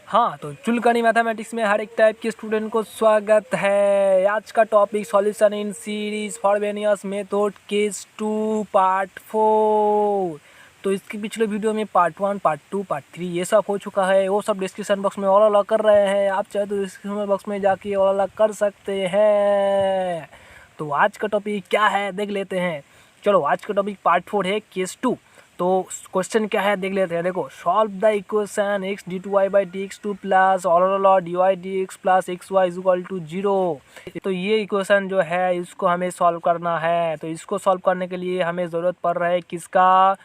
हाँ, तो चुलकनी मैथमेटिक्स में हर एक टाइप के स्टूडेंट को स्वागत है। आज का topic solution in series Frobenius method case 2 part 4। तो इसके पिछले वीडियो में पार्ट 1, पार्ट 2, पार्ट 3 ये सब हो चुका है। वो सब डिस्क्रिप्शन बॉक्स में ऑल अलग कर रहे हैं, आप चाहे तो डिस्क्रिप्शन बॉक्स में जाके ऑल अलग कर सकते हैं। तो आज का टॉपिक क्या है देख लेते हैं। चलो, आज का टॉपिक पार्ट 4 है, केस 2। तो क्वेश्चन क्या है देख लेते हैं। देखो, solve the equation x d two y by d x two plus और d y d x plus x y is equal to 0। तो ये इक्वेशन जो है इसको हमें सॉल्व करना है। तो इसको सॉल्व करने के लिए हमें ज़रूरत पड़ रहा है किसका?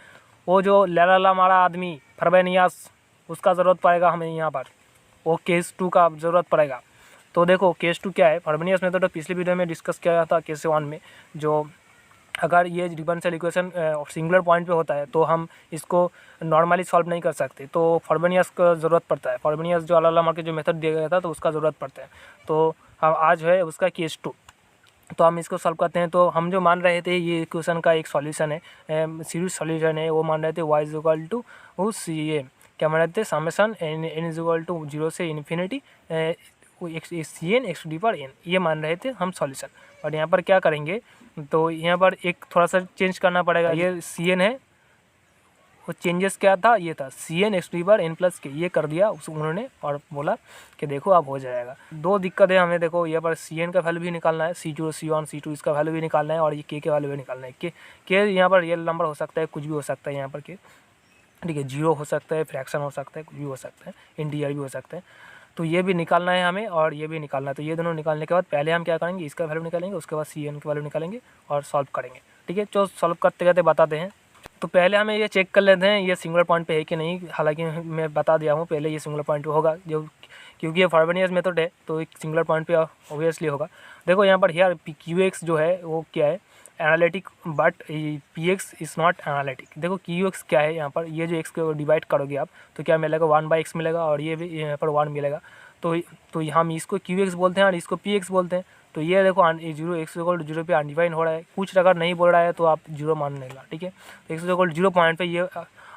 वो जो लैला मारा आदमी फ्रॉबेनियस, उसका ज़रूरत पड़ेगा हमें यहाँ पर। वो केस 2 का ज़रूरत पड़ेगा। तो देखो, केस 2 क्या है? फ्रॉबेनियस मेथड तो पिछले वीडियो में डिस्कस किया था केस 1 में। जो अगर ये डिफरेंशियल इक्वेशन सिंगुलर पॉइंट पे होता है तो हम इसको नॉर्मली सॉल्व नहीं कर सकते, तो फ्रॉबेनियस का ज़रूरत पड़ता है। फ्रॉबेनियस जो अल्लाह मार के जो मेथड दिया गया था तो उसका ज़रूरत पड़ता है। तो हम आज है उसका केस 2, तो हम इसको सॉल्व करते हैं। तो हम जो मान रहे थे ये इक्वेशन का एक सॉल्यूशन है, सीरीज सॉल्यूशन है, वो मान रहे थे y is equal to c a, क्या मान रहे थे? Summation n is equal to 0 से infinity c n x the पर एन, ये मान रहे थे हम सॉल्यूशन। और यहाँ पर क्या करेंगे, तो यहाँ पर एक थोड़ा सा चेंज करना पड़ेगा। ये सी एन है, वो चेंजेस क्या था? ये था सी एन एक्स डी पर एन प्लस के, ये कर दिया उन्होंने और बोला कि देखो अब हो जाएगा। दो दिक्कत है हमें। देखो, यहाँ पर सी एन का वैल्यू भी निकालना है, C0 C1 C2 इसका वैल्यू भी निकालना है, और ये के वैल्यू भी निकालना है। के यहाँ पर रियल नंबर हो सकता है, कुछ भी हो सकता है यहाँ पर के, ठीक है। 0 हो सकता है, फ्रैक्शन हो सकता है, कुछ भी हो सकता है, इंटीजर भी हो सकता है। तो ये भी निकालना है हमें और ये भी निकालना है। तो ये दोनों निकालने के बाद पहले हम क्या करेंगे, इसका वैल्यू निकालेंगे, उसके बाद सी एन का वैल्यू निकालेंगे और सॉल्व करेंगे, ठीक है। तो सॉल्व करते करते बताते हैं। तो पहले हमें ये चेक कर लेते हैं ये सिंगुलर पॉइंट पे है कि नहीं। हालांकि मैं बता दिया हूँ पहले, ये सिंगुलर पॉइंट पे होगा, जो क्योंकि ये फ्रॉबेनियस मेथड है तो एक सिंगुलर पॉइंट पे ऑब्वियसली होगा। देखो यहाँ पर हियर क्यू एक्स जो है वो क्या है? Analytic, but P x is not analytic. देखो क्यू एक्स क्या है यहाँ पर, ये जो एक्स को डिवाइड करोगे आप तो क्या मिलेगा? 1/x मिलेगा, और ये भी यहाँ पर 1 मिलेगा। तो हम इसको क्यू एक्स बोलते हैं और इसको पी एक्स बोलते हैं। तो ये देखो 0 एक्स इक्वल 0 पे अनडिफाइन हो रहा है। कुछ अगर नहीं बोल रहा है तो आप 0 मान लेना, ठीक है। तो एक्स इक्वल 0 पॉइंट पे ये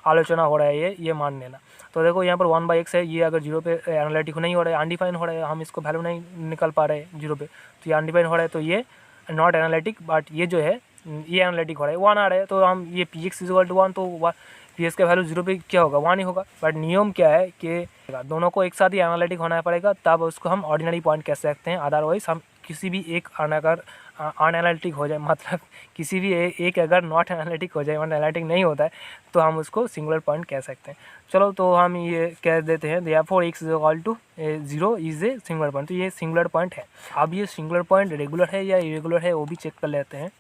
आलोचना हो रहा है, ये मान लेना। तो देखो यहाँ पर 1/x है, ये अगर 0 पे एनालिटिक नहीं हो रहा है, अनडिफाइन हो रहा है, हम इसको वैल्यू नहीं निकाल पा रहे हैं 0 पे, तो ये अनडिफाइन हो रहा है, तो ये नॉट एनालिटिक। बट ये जो है ये एनालिटिक हो रहा है, 1 आ रहा है, तो हम ये पी एक्स इक्वल टू 1, तो पी एक्स का वैल्यू 0 पे क्या होगा? 1 ही होगा। बट नियम क्या है कि दोनों को एक साथ ही एनालिटिक होना पड़ेगा, तब उसको हम ऑर्डिनरी पॉइंट कह सकते हैं। अदरवाइज हम किसी भी एक अगर अनएनालिटिक हो जाए, मतलब किसी भी एक अगर नॉट एनालिटिक हो जाए, एनालिटिक नहीं होता है, तो हम उसको सिंगुलर पॉइंट कह सकते हैं। चलो, तो हम ये कह देते हैं therefore x equal to 0 is a singular point. तो ये सिंगुलर पॉइंट है। अब ये सिंगुलर पॉइंट रेगुलर है या इरेगुलर है वो भी चेक कर लेते हैं।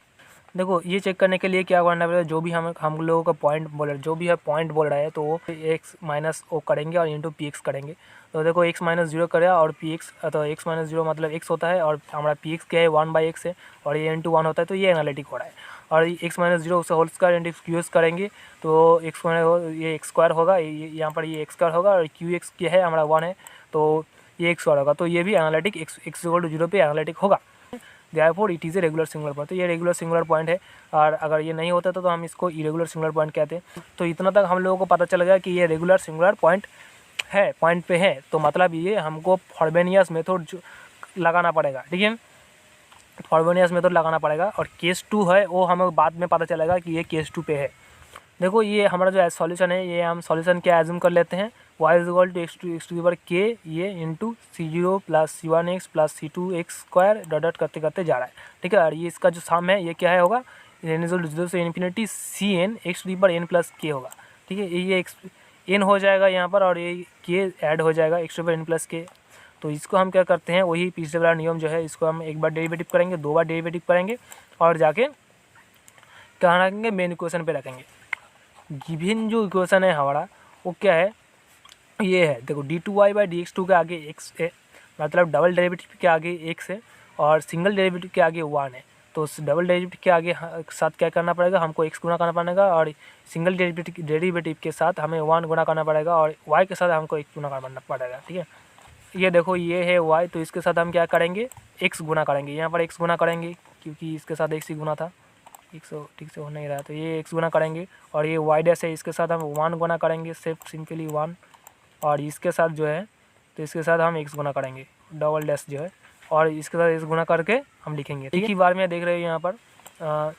देखो, ये चेक करने के लिए क्या करना पड़ेगा, जो भी हम लोगों का पॉइंट बोल रहा है, जो भी है पॉइंट बोल रहा है, तो वो एक्स माइनस ओ करेंगे और इंटू पी एक्स करेंगे। तो देखो x माइनस 0 करेगा और पी एक्स, तो x माइनस 0 मतलब x होता है, और हमारा पी एक्स क्या है? 1/x है, और ये इंटू 1 होता है, तो ये एनालिटिक हो रहा है। और x माइनस 0 उससे whole square into q x करेंगे, तो एक्स ये एक्स स्क्वायर होगा, यहाँ पर ये एक्स स्क्वायर होगा, और क्यू एक्स क्या है? हमारा 1 है, तो ये एक्स स्क्वायर होगा। तो ये भी एनालिटिक एक्स इक्वल टू 0 पे एनालिटिक होगा। Therefore it is a regular singular point. तो ये रेगुलर सिंगुलर पॉइंट है, और अगर ये नहीं होता तो हम इसको इरेगुलर सिंगुलर पॉइंट कहते हैं। तो इतना तक हम लोगों को पता चल गया कि ये रेगुलर सिंगुलर पॉइंट है, पॉइंट पे है। तो मतलब ये हमको फ्रॉबेनियस मेथड लगाना पड़ेगा, ठीक है। फ्रॉबेनियस मेथड लगाना पड़ेगा। और केस 2 है वो हमें बाद में पता चलेगा कि ये केस 2 पे है। देखो, ये हमारा जो सॉल्यूशन है, ये हम सॉल्यूशन क्या एज्यूम कर लेते हैं? y is equal to x to पर के, ये into C0 plus C1x plus C2x square dot करते करते जा रहा है, ठीक है। और ये इसका जो सम है ये क्या है होगा? n इज 0 से infinity c n x the पर एन प्लस के होगा, ठीक है। ये एक्स एन हो जाएगा यहाँ पर, और ये के ऐड हो जाएगा एक्स पर एन प्लस के। तो इसको हम क्या करते हैं, वही पिछले वाला नियम जो है, इसको हम एक बार डेरिवेटिव करेंगे, 2 बार डेरिवेटिव करेंगे, और जाके कहाँ रखेंगे? मेन इक्वेशन पे रखेंगे। गिवन जो इक्वेशन है हमारा वो क्या है? ये है, देखो d2y/dx2 के आगे x है, मतलब डबल डेरिवेटिव के आगे x है, और सिंगल डेरिवेटिव के आगे 1 है। तो डबल डेरिवेटिव के आगे साथ क्या करना पड़ेगा? हमको x गुना करना पड़ेगा, और सिंगल डेरिवेटिव के साथ हमें 1 गुना करना पड़ेगा, और y के साथ हमको x गुना करना पड़ेगा, ठीक है। ये देखो, ये है y, तो इसके साथ हम क्या करेंगे? x गुना करेंगे। यहाँ पर x गुना करेंगे क्योंकि इसके साथ x ही गुना था, ठीक से हो नहीं रहा, तो ये x गुना करेंगे। और ये y डैश है, इसके साथ हम 1 गुना करेंगे, सिर्फ सिंपली 1। और इसके साथ जो है तो इसके साथ हम x गुना करेंगे, डबल डैश जो है, और इसके साथ x गुना करके हम लिखेंगे। एक ही बार में देख रहे हो यहाँ पर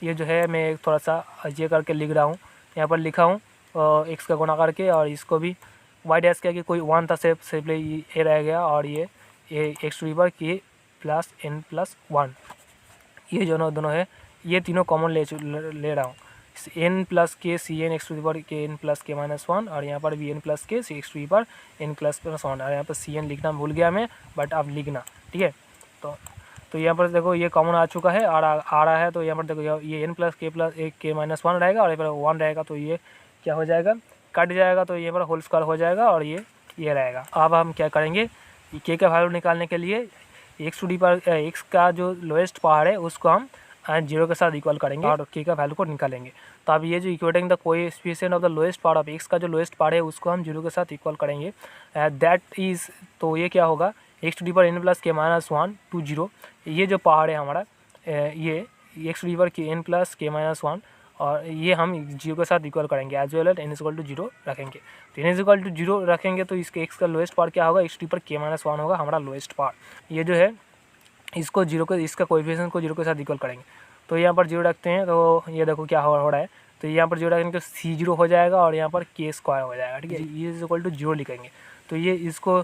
ये जो है मैं थोड़ा सा ये करके लिख रहा हूँ, यहाँ पर लिखा हूँ x का गुना करके, और इसको भी y डैश किया कि कोई 1 था सिर्फ ये रह गया, और ये x to the power k plus n plus 1, ये दोनों है, ये तीनों कॉमन ले रहा हूँ। n plus k C n x to the power k n plus k minus 1, और यहाँ पर भी n plus k C x to the power n plus 1, और यहाँ पर सी एन लिखना भूल गया मैं, बट अब लिखना, ठीक है। तो यहाँ पर देखो ये कॉमन आ चुका है, आ रहा है, तो यहाँ पर देखो ये n प्लस एक के माइनस 1 रहेगा, और यहाँ पर 1 रहेगा, तो ये क्या हो जाएगा, कट जाएगा, तो यहाँ पर होल स्क्वायर हो जाएगा, और ये रहेगा। अब हम क्या करेंगे, k का वैल्यू निकालने के लिए x to the power x का जो लोएस्ट पावर है उसको हम 0 के साथ इक्वल करेंगे और k का वैल्यू को निकालेंगे। तो अब ये जो equating the coefficient of the lowest power of x का जो लोएस्ट पावर है उसको हम 0 के साथ इक्वल करेंगे, दैट इज़, तो ये क्या होगा, x to the power n plus k minus 1 to 0, ये जो पावर है हमारा ये x to the power k n plus k minus 1, और ये हम 0 के साथ इक्वल करेंगे, as well as n equal to 0 रखेंगे। तो n इक्वल टू 0 रखेंगे तो इसके x का लोएस्ट पावर क्या होगा, एक्स टू डी पावर के माइनस 1 होगा हमारा लोएस्ट पावर। ये जो है इसको 0 के, इसका कोएफिशिएंट को 0 के साथ इक्वल करेंगे, तो यहाँ पर 0 रखते हैं, तो ये देखो क्या हो रहा है, तो यहाँ पर 0 रखेंगे तो c0 हो जाएगा, और यहाँ पर k स्क्वायर हो जाएगा, ठीक है, ये इज इक्वल टू 0 लिखेंगे। तो ये इसको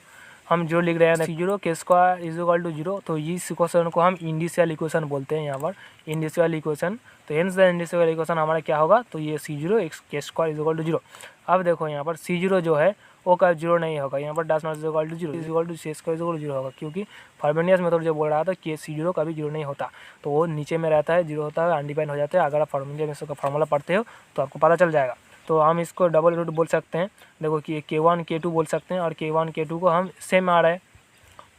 हम जो लिख रहे हैं c0 k square is equal to 0, तो इस इक्वेशन को हम इंडिशियल इक्वेशन बोलते हैं, यहाँ पर इंडिशियल इक्वेशन। तो हेंस द इंडिशियल इक्वेशन हमारा क्या होगा, तो ये c0 k square is equal to 0। अब देखो यहाँ पर c0 जो है वो का 0 नहीं होगा, यहाँ पर dash not is equal to 0 is equal to c square is equal to 0 होगा, क्योंकि फार्मेनियस मेथड जो बोल रहा था कि c0 कभी 0 नहीं होता, तो वो नीचे में रहता है, 0 होता है, अनडिफाइंड हो जाता है। अगर आप फार्मेनियस का फार्मूला पढ़ते हो तो आपको पता चल जाएगा। तो हम इसको डबल रूट बोल सकते हैं, देखो कि k1 k2 बोल सकते हैं, और k1 k2 को हम सेम आ रहा है,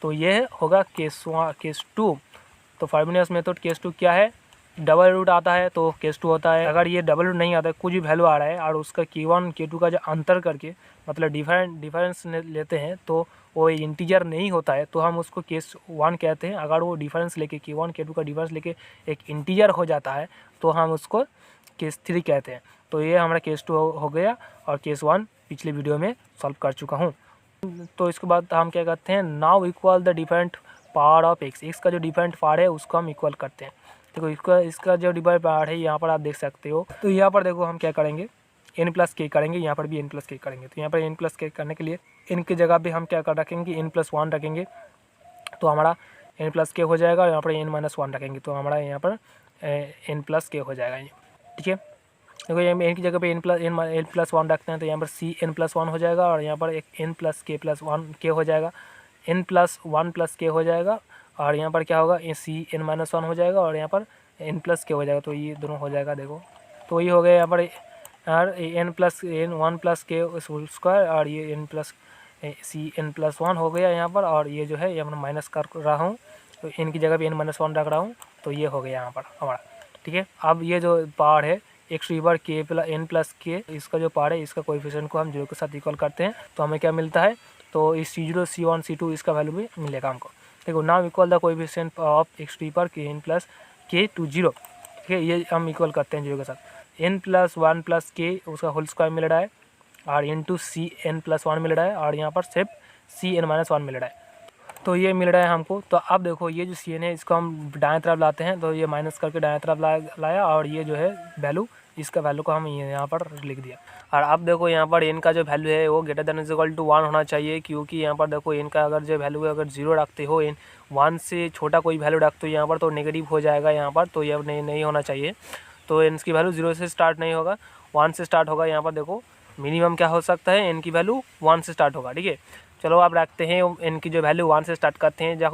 तो ये होगा केस 2। तो फार्मेनियस मेथड केस 2 क्या है, डबल रूट आता है तो केस 2 होता है। अगर ये डबल रूट नहीं आता है, कुछ भी वैल्यू आ रहा है और उसका k1 k2 का जो अंतर करके मतलब डिफरेंस लेते हैं तो वो इंटीजर नहीं होता है, तो हम उसको केस 1 कहते हैं। अगर वो डिफरेंस लेके k1 k2 का डिफरेंस लेके एक इंटीजर हो जाता है तो हम उसको केस 3 कहते हैं। तो ये हमारा केस 2 हो गया, और केस 1 पिछले वीडियो में सॉल्व कर चुका हूँ। तो इसके बाद हम क्या करते हैं, now equal the different power of x का जो डिफरेंट पावर है उसको हम इक्वल करते हैं। देखो इसका जो डिफरेंट पावर है यहाँ पर आप देख सकते हो, तो यहाँ पर देखो हम क्या करेंगे, n प्लस के करेंगे, यहाँ पर भी n प्लस के करेंगे। तो यहाँ पर n प्लस के करने के लिए n की जगह पे हम क्या कर रखेंगे, n प्लस 1 रखेंगे, तो हमारा n प्लस के हो जाएगा, और यहाँ पर n माइनस 1 रखेंगे तो हमारा यहाँ पर n प्लस के हो जाएगा, ठीक है। देखो ये n की जगह पे n प्लस 1 रखते हैं, तो यहाँ पर c n प्लस 1 हो जाएगा, और यहाँ पर एक n प्लस के प्लस 1 के हो जाएगा, n प्लस 1 प्लस के हो जाएगा, और यहाँ पर क्या होगा, c n माइनस 1 हो जाएगा, और यहाँ पर n प्लस के हो जाएगा, तो ये दोनों हो जाएगा। देखो तो ये हो गया यहाँ पर n प्लस n 1 प्लस के स्क्वायर, और ये n plus c n plus 1 हो गया यहाँ पर, और ये जो है ये मैं माइनस कर रहा हूँ, तो n की जगह पे n माइनस 1 रख रहा हूँ, तो ये हो गया यहाँ पर हमारा, ठीक है। अब ये जो पावर है एक्स टू पावर के प्लस n प्लस के, इसका जो पावर है इसका कोएफिशिएंट को हम 0 के साथ इक्वल करते हैं, तो हमें क्या मिलता है, तो इस c0 c1 c2 इसका वैल्यू भी मिलेगा हमको। देखो now equal the coefficient of x to power k n plus k to 0, ठीक है, ये हम इक्वल करते हैं 0 के साथ। n प्लस 1 प्लस के उसका होल स्क्वायर मिल रहा है, और इंटू सी n प्लस 1 मिल रहा है, और यहाँ पर सिर्फ सी n माइनस 1 मिल रहा है, तो ये मिल रहा है हमको। तो अब देखो ये जो सी एन है इसको हम दाएं तरफ लाते हैं, तो ये माइनस करके दाएं तरफ लाया, और ये जो है वैल्यू, इसका वैल्यू को हम यहाँ पर लिख दिया। और अब देखो यहाँ पर n का जो वैल्यू है वो greater than is equal to 1 होना चाहिए, क्योंकि यहाँ पर देखो n का अगर जो वैल्यू है अगर 0 रखते हो, n 1 से छोटा कोई वैल्यू रखते हो यहाँ पर तो नेगेटिव हो जाएगा यहाँ पर, तो ये नहीं होना चाहिए। तो n की वैल्यू 0 से स्टार्ट नहीं होगा, 1 से स्टार्ट होगा। यहाँ पर देखो मिनिमम क्या हो सकता है, n की वैल्यू 1 से स्टार्ट होगा, ठीक है। चलो आप रखते हैं n की जो वैल्यू 1 से स्टार्ट करते हैं, जब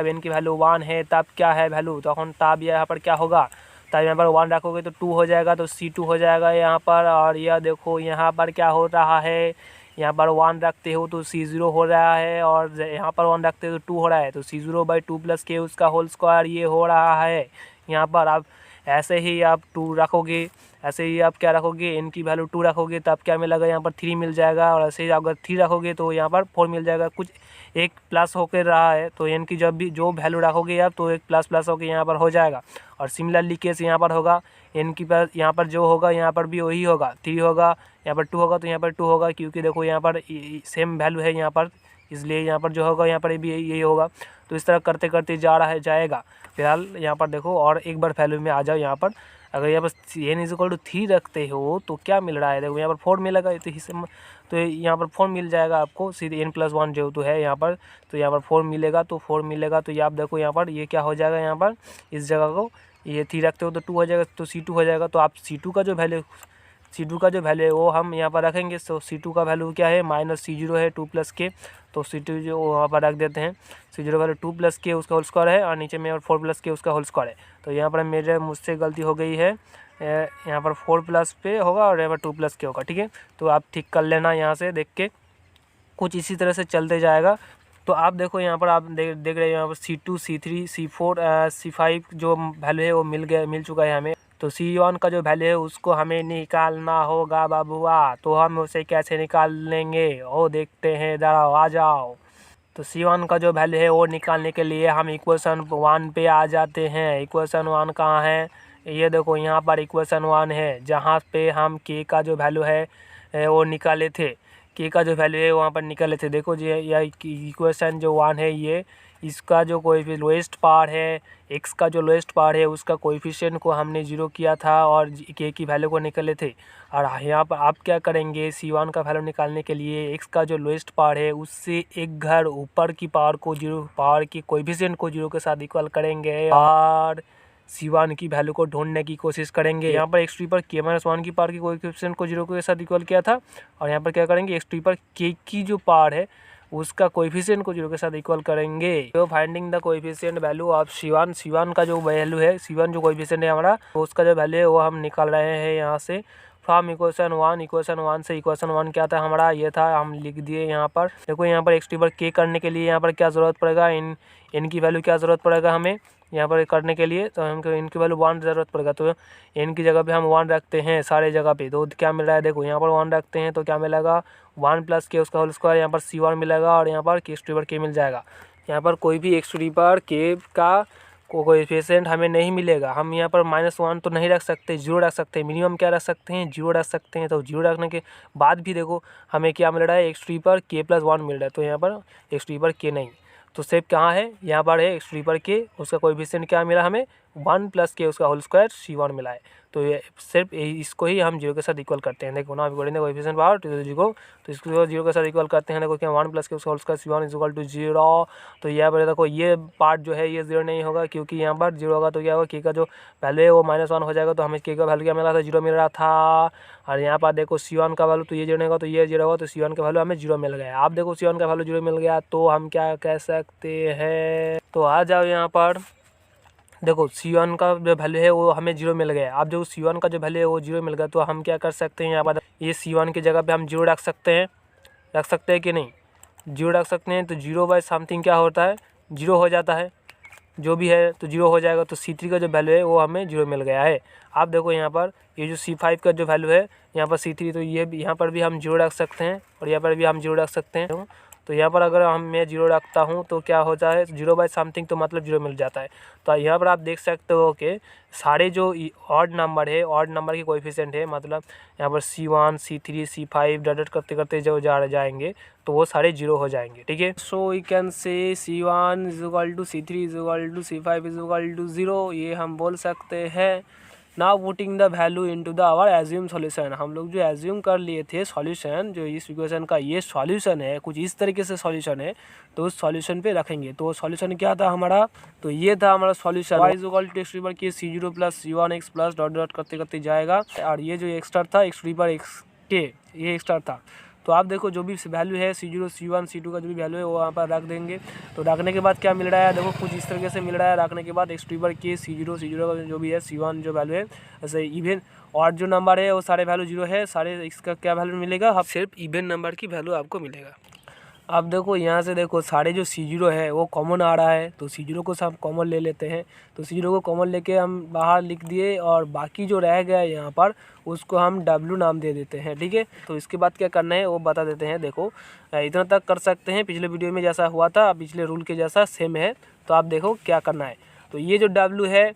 n की वैल्यू 1 है तब क्या है वैल्यू, तो तब यहाँ पर क्या होगा, तब यहाँ पर 1 रखोगे तो 2 हो जाएगा, तो c2 हो जाएगा यहाँ पर। और यह देखो यहाँ पर क्या हो रहा है, यहाँ पर 1 रखते हो तो c0 हो रहा है, और यहाँ पर 1 रखते हो तो 2 हो रहा है, तो c0/2 प्लस के उसका होल स्क्वायर ये हो रहा है यहाँ पर। आप ऐसे ही आप 2 रखोगे, ऐसे ही आप क्या रखोगे, n की वैल्यू 2 रखोगे तब क्या मिलेगा, यहाँ पर 3 मिल जाएगा, और ऐसे ही अगर 3 रखोगे तो यहाँ पर 4 मिल जाएगा। कुछ एक प्लस होकर रहा है, तो n की जब भी जो वैल्यू रखोगे आप तो एक प्लस होकर यहाँ पर हो जाएगा। और सिमिलरली केस यहाँ पर होगा, n की पर यहाँ पर जो होगा यहाँ पर भी वही होगा, 3 होगा, यहाँ पर 2 होगा तो यहाँ पर 2 होगा, क्योंकि देखो यहाँ पर सेम वैल्यू है यहाँ पर इसलिए यहाँ पर जो होगा यहाँ पर भी यही होगा। तो इस तरह करते करते जाएगा। फिलहाल यहाँ पर देखो और एक बार वैल्यू में आ जाओ। यहाँ पर अगर यहाँ पर n इज इक्वल टू 3 रखते हो तो क्या मिल रहा है, देखो यहाँ पर 4 मिलेगा। तो यहाँ पर 4 मिल जाएगा आपको सीधे, n+1 जो तो है यहाँ पर, तो यहाँ पर 4 मिलेगा। तो 4 मिलेगा तो ये आप देखो यहाँ पर ये क्या हो जाएगा, यहाँ पर इस जगह को ये 3 रखते हो तो 2 हो जाएगा, तो C2 हो जाएगा। तो आप C2 का जो वैल्यू है वो हम यहाँ पर रखेंगे। तो C2 का वैल्यू क्या है, -C0 है 2 + k। तो C2 जो वहाँ पर रख देते हैं, C0 वैल्यू 2 + k उसका होल स्क्वायर है, और नीचे में और 4 + k उसका होल स्क्वायर है। तो यहाँ पर मुझसे गलती हो गई है, यहाँ पर 4 + p होगा और यहाँ पर 2 + k होगा, ठीक है। तो आप ठीक कर लेना यहाँ से देख के, कुछ इसी तरह से चलते जाएगा। तो आप देखो यहाँ पर आप देख रहे हो यहाँ पर C2, C3, C4, C5 जो वैल्यू है वो मिल चुका है हमें। तो C1 का जो वैल्यू है उसको हमें निकालना होगा बाबुआ। तो हम उसे कैसे निकाल लेंगे वो देखते हैं, जरा आ जाओ। तो C1 का जो वैल्यू है वो निकालने के लिए हम इक्वेशन 1 पे आ जाते हैं। इक्वेशन 1 कहाँ है, ये देखो यहाँ पर इक्वेशन 1 है, जहाँ पे हम k का जो वैल्यू है वो निकाले थे। k का जो वैल्यू है वहाँ पर निकाले थे। देखो जी यह इक्वेशन जो 1 है, ये इसका जो कोई लोएस्ट पार है, x का जो लोएस्ट पार है उसका कोएफिशिएंट को हमने 0 किया था और k की वैल्यू को निकाले थे। और यहाँ पर आप क्या करेंगे, C1 का वैल्यू निकालने के लिए x का जो लोएस्ट पार है उससे एक घर ऊपर की पावर को 0, पावर की कोएफिशिएंट को 0 के साथ इक्वल करेंगे और C1 की वैल्यू को ढूंढने की कोशिश करेंगे। यहाँ पर x2 पर k-1 की पावर की कोएफिशिएंट को 0 के साथ इक्वल किया था, और यहाँ पर क्या करेंगे, x2 पर k की जो पावर है उसका कोएफिशिएंट को 0 के साथ इक्वल करेंगे। तो finding the coefficient value of C1 का जो वैल्यू है, C1 जो कोएफिशिएंट है हमारा, तो उसका जो वैल्यू है वो हम निकाल रहे हैं यहाँ से फ्रॉम इक्वेशन 1 से। इक्वेशन 1 क्या था हमारा, ये था, हम लिख दिए यहाँ पर। देखो यहाँ पर x2 पर k करने के लिए यहाँ पर क्या ज़रूरत पड़ेगा, n की वैल्यू क्या ज़रूरत पड़ेगा हमें यहाँ पर करने के लिए, तो हमको इनकी वैल्यू 1 ज़रूरत पड़ेगा। तो n की जगह पे हम 1 रखते हैं सारे जगह पे। तो क्या मिल रहा है, देखो यहाँ पर 1 रखते हैं तो क्या मिलेगा, 1 + k उसका होल स्क्वायर, यहाँ पर C1 मिलेगा और यहाँ पर x2 पर k मिल जाएगा। यहाँ पर कोई भी x2 पर k का कोएफिशिएंट हमें नहीं मिलेगा। हम यहाँ पर -1 तो नहीं रख सकते, 0 रख सकते हैं। मिनिमम क्या रख सकते हैं, 0 रख सकते हैं। तो 0 रखने के बाद भी देखो हमें क्या मिल रहा है, x2 पर k+1 मिल रहा है। तो यहाँ पर x2 पर k नहीं, तो सेफ कहाँ है, यहाँ पर है x3 पर k, उसका कोएफिशिएंट क्या मिला हमें, 1 + k उसका होल स्क्वायर C1 मिला है। तो ये सिर्फ इसको ही हम 0 के साथ इक्वल करते हैं। देखो ना अकॉर्डिंग टू कोएफिशिएंट पावर तो 0, तो इसको 0 के साथ इक्वल करते हैं। देखो क्या 1 + k उसका होल स्क्वायर C1 = 0। तो यहाँ पर देखो ये पार्ट जो है ये 0 नहीं होगा, क्योंकि यहाँ पर 0 होगा तो क्या होगा, k का जो वैल्यू है वो -1 हो जाएगा। तो हमें k का वैल्यू क्या मिला था, 0 मिल रहा था। और यहाँ पर देखो C1 का वैल्यू, तो ये 0 होगा तो ये 0 होगा, तो C1 का वैल्यू हमें 0 मिल गया। आप देखो C1 का वैल्यू 0 मिल गया तो हम क्या कह सकते हैं, तो आ जाओ यहाँ पर। देखो C1 का जो वैल्यू है वो हमें 0 मिल गया। अब जो C1 का जो वैल्यू है वो 0 मिल गया, तो हम क्या कर सकते हैं, यहाँ पर ये C1 की जगह पे हम 0 रख सकते हैं कि नहीं, 0 रख सकते हैं। तो 0/समथिंग क्या होता है, 0 हो जाता है, जो भी है तो 0 हो जाएगा। तो C3 का जो वैल्यू है वो हमें 0 मिल गया है। आप देखो यहाँ पर ये जो C5 का जो वैल्यू है यहाँ पर C3, तो ये भी यहाँ पर भी हम 0 रख सकते हैं और यहाँ पर भी हम 0 रख सकते हैं। तो यहाँ पर अगर मैं 0 रखता हूँ तो क्या होता है, 0/समथिंग तो मतलब 0 मिल जाता है। तो यहाँ पर आप देख सकते हो कि सारे जो ऑड नंबर है, ऑड नंबर की कोएफिशिएंट है, मतलब यहाँ पर C1, C3, C5 डॉट करते करते जो जाएंगे तो वो सारे 0 हो जाएंगे, ठीक है। So we can say C1 = C3 = C5 = 0, ये हम बोल सकते हैं। Now putting the value into the our assume solution. हम लोग जो एज्यूम कर लिए थे सॉल्यूशन, जो इस इक्वेशन का ये सॉल्यूशन है, कुछ इस तरीके से सॉल्यूशन है, तो उस सॉल्यूशन पे रखेंगे। तो सॉल्यूशन क्या था हमारा, तो ये था हमारा सॉल्यूशन, y = x3 पर k C0 + C1x plus dot dot करते करते जाएगा। और ये जो एक्स्ट्रा था x3 पर k, ये एक्स्ट्रा था। तो आप देखो जो भी वैल्यू है C0, C1, C2 का जो भी वैल्यू है वो वहाँ पर रख देंगे। तो रखने के बाद क्या मिल रहा है, देखो कुछ इस तरीके से मिल रहा है। रखने के बाद x3 पर k C0 का जो भी है, C1 जो वैल्यू है, ऐसे इवन और जो नंबर है वो सारे वैल्यू 0 है, सारे इसका क्या वैल्यू मिलेगा, अब सिर्फ इवन नंबर की वैल्यू आपको मिलेगा। अब देखो यहाँ से देखो सारे जो C0 है वो कॉमन आ रहा है, तो C0 को सब कॉमन ले लेते हैं। तो C0 को कॉमन लेके हम बाहर लिख दिए, और बाकी जो रह गया यहाँ पर उसको हम W नाम दे देते हैं, ठीक है। तो इसके बाद क्या करना है वो बता देते हैं। देखो इतना तक कर सकते हैं, पिछले वीडियो में जैसा हुआ था पिछले रूल के जैसा सेम है। तो आप देखो क्या करना है, तो ये जो W है,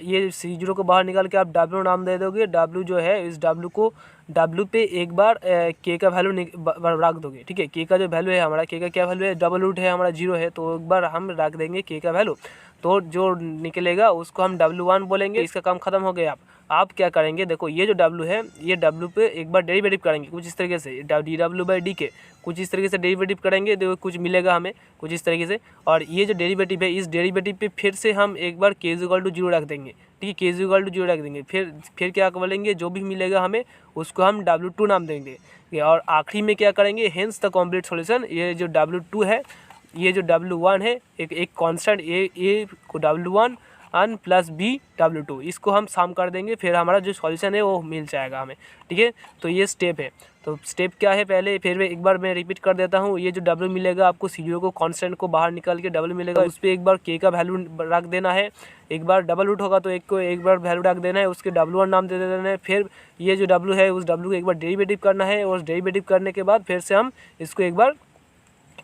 ये C0 को बाहर निकाल के आप W नाम दे दोगे। W जो है, इस W को डब्ल्यू पे एक बार के का वैल्यू रख दोगे, ठीक है। के का जो वैल्यू है हमारा, के का क्या वैल्यू है, डबल रूट है हमारा 0 है, तो एक बार हम रख देंगे के का वैल्यू, तो जो निकलेगा उसको हम W1 बोलेंगे। इसका काम खत्म हो गया। आप क्या करेंगे, देखो ये जो W है, ये W पे एक बार डेरिवेटिव करेंगे कुछ इस तरीके से, dw/dy कुछ इस तरीके से डेरिवेटिव करेंगे, देखो कुछ मिलेगा हमें कुछ इस तरीके से। और ये जो डेरिवेटिव है, इस डेरिवेटिव पे फिर से हम एक बार k = 0 रख देंगे, ठीक है। k = 0 रख देंगे, फिर क्या बोलेंगे, जो भी मिलेगा हमें उसको हम W2 नाम देंगे। और आखिरी में क्या करेंगे, हेंस द कंप्लीट सॉल्यूशन। ये जो W2 है, ये जो W1 है, एक कांस्टेंट ए को W1 प्लस B W2, इसको हम सम कर देंगे, फिर हमारा जो सॉल्यूशन है वो मिल जाएगा हमें, ठीक है। तो ये स्टेप है। तो स्टेप क्या है, पहले फिर एक बार मैं रिपीट कर देता हूँ। ये जो W मिलेगा आपको, C0 को कांस्टेंट को बाहर निकाल के W मिलेगा, उस पर एक बार K का वैल्यू रख देना है। एक बार डबल रूट होगा तो एक बार वैल्यू रख देना है, उसके W1 नाम दे देना है। फिर ये जो W है, उस W को एक बार डेरिवेटिव करना है, और डेरिवेटिव करने के बाद फिर से हम इसको एक बार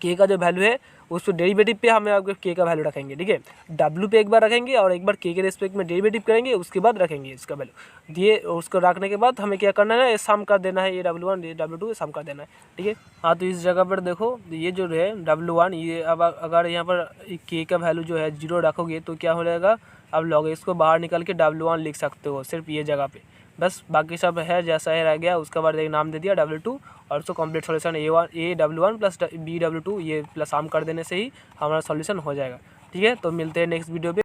के का जो वैल्यू है उसको डेरिवेटिव पे हमें आपके के का वैल्यू रखेंगे, ठीक है। W पे एक बार रखेंगे और एक बार के रेस्पेक्ट में डेरिवेटिव करेंगे, उसके बाद रखेंगे इसका वैल्यू दिए। उसको रखने के बाद हमें क्या करना है, सम कर देना है, ये W1 ये W2 सम कर देना है, ठीक है। हाँ, तो इस जगह पर देखो, ये जो है W1, ये अब अगर यहाँ पर के का वैल्यू जो है 0 रखोगे तो क्या हो जाएगा, अब लॉग इसको बाहर निकाल के W1 लिख सकते हो सिर्फ ये जगह पे, बस। बाकी सब है जैसा है रह गया। उसके बाद एक नाम दे दिया W2, और उसको complete solution A W1 plus B W2 ये प्लस सम कर देने से ही हमारा सॉल्यूशन हो जाएगा, ठीक है। तो मिलते हैं नेक्स्ट वीडियो पे।